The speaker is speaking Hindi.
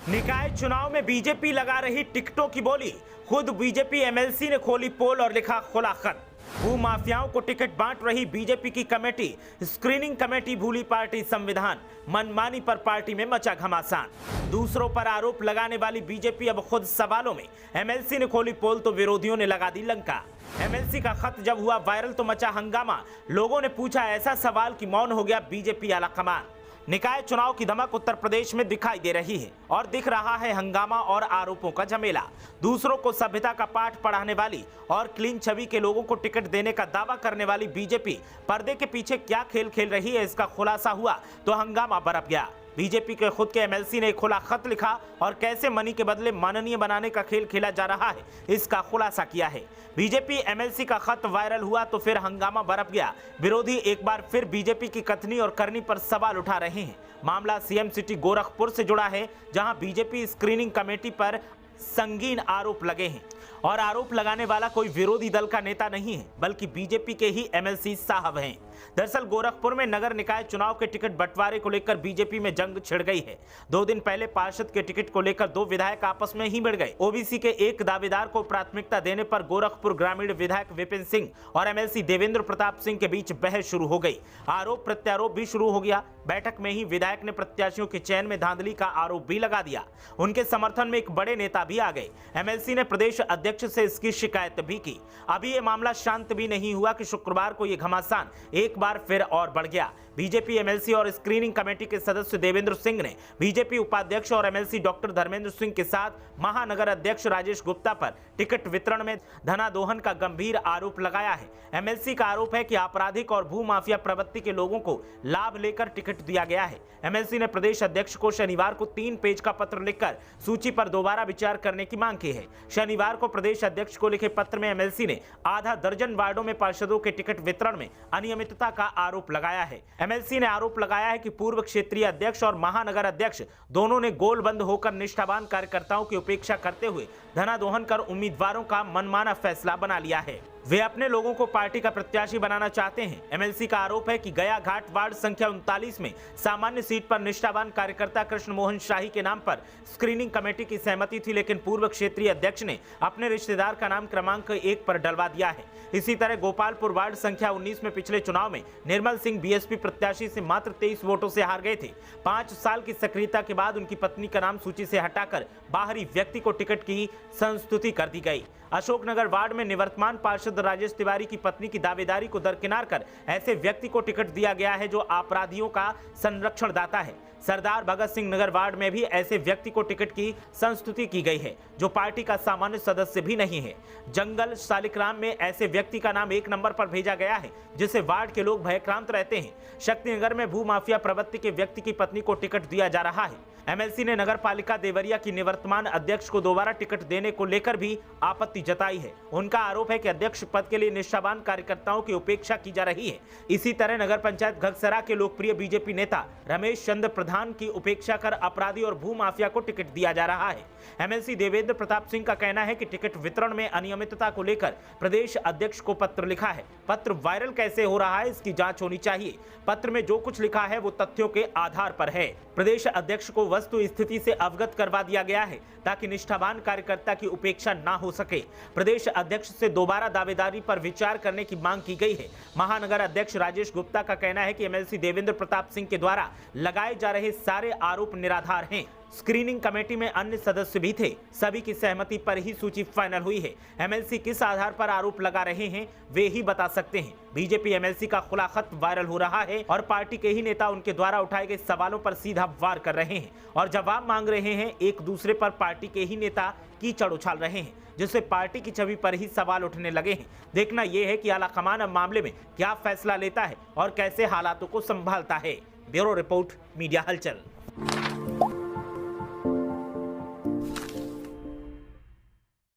निकाय चुनाव में बीजेपी लगा रही टिकटों की बोली। खुद बीजेपी एमएलसी ने खोली पोल और लिखा खुला खत। भू माफियाओं को टिकट बांट रही बीजेपी की कमेटी। स्क्रीनिंग कमेटी भूली पार्टी संविधान। मनमानी पर पार्टी में मचा घमासान। दूसरों पर आरोप लगाने वाली बीजेपी अब खुद सवालों में। एमएलसी ने खोली पोल तो विरोधियों ने लगा दी लंका। एमएलसी का खत जब हुआ वायरल तो मचा हंगामा। लोगों ने पूछा ऐसा सवाल कि मौन हो गया बीजेपी आलाकमान। निकाय चुनाव की धमक उत्तर प्रदेश में दिखाई दे रही है और दिख रहा है हंगामा और आरोपों का झमेला। दूसरों को सभ्यता का पाठ पढ़ाने वाली और क्लीन छवि के लोगों को टिकट देने का दावा करने वाली बीजेपी पर्दे के पीछे क्या खेल खेल रही है, इसका खुलासा हुआ तो हंगामा बरप गया। बीजेपी के खुद के एमएलसी ने एक खुला खत लिखा और कैसे मनी के बदले माननीय बनाने का खेल खेला जा रहा है, इसका खुलासा किया है। बीजेपी एमएलसी का खत वायरल हुआ तो फिर हंगामा बरप गया। विरोधी एक बार फिर बीजेपी की कथनी और करनी पर सवाल उठा रहे हैं। मामला सीएम सिटी गोरखपुर से जुड़ा है, जहां बीजेपी स्क्रीनिंग कमेटी पर संगीन आरोप लगे हैं और आरोप लगाने वाला कोई विरोधी दल का नेता नहीं है, बल्कि बीजेपी के ही एमएलसी साहब हैं। दरअसल गोरखपुर में नगर निकाय चुनाव के टिकट बंटवारे को लेकर बीजेपी में जंग छिड़ गई है। 2 दिन पहले पार्षद के टिकट को लेकर 2 विधायक आपस में ही भिड़ गए। ओबीसी के एक दावेदार को प्राथमिकता देने पर गोरखपुर ग्रामीण विधायक विपिन सिंह और एमएलसी देवेंद्र प्रताप सिंह के बीच बहस शुरू हो गई। आरोप प्रत्यारोप भी शुरू हो गया। बैठक में ही विधायक ने प्रत्याशियों के चयन में धांधली का आरोप भी लगा दिया। उनके समर्थन में एक बड़े नेता भी आ गए। एमएलसी ने प्रदेश अध्यक्ष से इसकी शिकायत भी की। अभी ये मामला शांत भी नहीं हुआ कि शुक्रवार को ये घमासान एक बार फिर और बढ़ गया। बीजेपी एमएलसी और स्क्रीनिंग कमेटी के सदस्य देवेंद्र सिंह ने बीजेपी उपाध्यक्ष और एमएलसी डॉक्टर धर्मेंद्र सिंह के साथ महानगर अध्यक्ष राजेश गुप्ता पर टिकट वितरण में धनादोहन का गंभीर आरोप लगाया है। एमएलसी का आरोप है कि आपराधिक और भू माफिया प्रवृत्ति के लोगों को लाभ लेकर टिकट दिया गया है। एमएलसी ने प्रदेश अध्यक्ष को शनिवार को 3 पेज का पत्र लिखकर सूची पर दोबारा विचार करने की मांग की है। शनिवार को प्रदेश अध्यक्ष को लिखे पत्र में एमएलसी ने आधा दर्जन वार्डों में पार्षदों के टिकट वितरण में अनियमितता का आरोप लगाया है। एमएलसी ने आरोप लगाया है कि पूर्व क्षेत्रीय अध्यक्ष और महानगर अध्यक्ष दोनों ने गोलबंद होकर निष्ठावान कार्यकर्ताओं की उपेक्षा करते हुए धनादोहन कर उम्मीदवारों का मनमाना फैसला बना लिया है। वे अपने लोगों को पार्टी का प्रत्याशी बनाना चाहते हैं। एमएलसी का आरोप है कि गया घाट वार्ड संख्या 39 में सामान्य सीट पर निष्ठावान कार्यकर्ता कृष्ण मोहन शाही के नाम पर स्क्रीनिंग कमेटी की सहमति थी, लेकिन पूर्व क्षेत्रीय अध्यक्ष ने अपने रिश्तेदार का नाम क्रमांक 1 पर डलवा दिया है। इसी तरह गोपालपुर वार्ड संख्या 19 में पिछले चुनाव में निर्मल सिंह बीएसपी प्रत्याशी से मात्र 23 वोटों से हार गए थे। 5 साल की सक्रियता के बाद उनकी पत्नी का नाम सूची से हटाकर बाहरी व्यक्ति को टिकट की संस्तुति कर दी गई। अशोकनगर वार्ड में निवर्तमान पार्षद राजेश तिवारी की पत्नी की दावेदारी को दरकिनार कर ऐसे व्यक्ति को टिकट दिया गया है जो आपराधियों का संरक्षण दाता है। सरदार भगत सिंह नगर वार्ड में भी ऐसे व्यक्ति को टिकट की संस्तुति की गई है जो पार्टी का सामान्य सदस्य भी नहीं है। जंगल सालिग्राम में ऐसे व्यक्ति का नाम 1 नंबर पर भेजा गया है जिसे वार्ड के लोग भयक्रांत रहते हैं। शक्तिनगर में भू माफिया प्रवृत्ति के व्यक्ति की पत्नी को टिकट दिया जा रहा है। एमएलसी ने नगर पालिका देवरिया की निवर्तमान अध्यक्ष को दोबारा टिकट देने को लेकर भी आपत्ति जताई है। उनका आरोप है कि अध्यक्ष पद के लिए निष्ठावान कार्यकर्ताओं की उपेक्षा की जा रही है। इसी तरह नगर पंचायत घगसरा के लोकप्रिय बीजेपी नेता रमेश चंद्र प्रधान की उपेक्षा कर अपराधी और भू माफिया को टिकट दिया जा रहा है। एमएलसी देवेंद्र प्रताप सिंह का कहना है कि टिकट वितरण में अनियमितता को लेकर प्रदेश अध्यक्ष को पत्र लिखा है। पत्र वायरल कैसे हो रहा है, इसकी जांच होनी चाहिए। पत्र में जो कुछ लिखा है वो तथ्यों के आधार पर है। प्रदेश अध्यक्ष को वस्तु स्थिति से अवगत करवा दिया गया है ताकि निष्ठावान कार्यकर्ता की उपेक्षा ना हो सके। प्रदेश अध्यक्ष से दोबारा दावेदारी पर विचार करने की मांग की गई है। महानगर अध्यक्ष राजेश गुप्ता का कहना है कि एमएलसी देवेंद्र प्रताप सिंह के द्वारा लगाए जा रहे सारे आरोप निराधार हैं। स्क्रीनिंग कमेटी में अन्य सदस्य भी थे, सभी की सहमति पर ही सूची फाइनल हुई है। एमएलसी किस आधार पर आरोप लगा रहे हैं वे ही बता सकते हैं। बीजेपी एमएलसी का खुला खत वायरल हो रहा है और पार्टी के ही नेता उनके द्वारा उठाए गए सवालों पर सीधा वार कर रहे हैं और जवाब मांग रहे हैं। एक दूसरे पर पार्टी के ही नेता कीचड़ उछाल रहे हैं, जिससे पार्टी की छवि पर ही सवाल उठने लगे हैं। देखना यह है कि आलाकमान अब मामले में क्या फैसला लेता है और कैसे हालातों को संभालता है। ब्यूरो रिपोर्ट, मीडिया हलचल।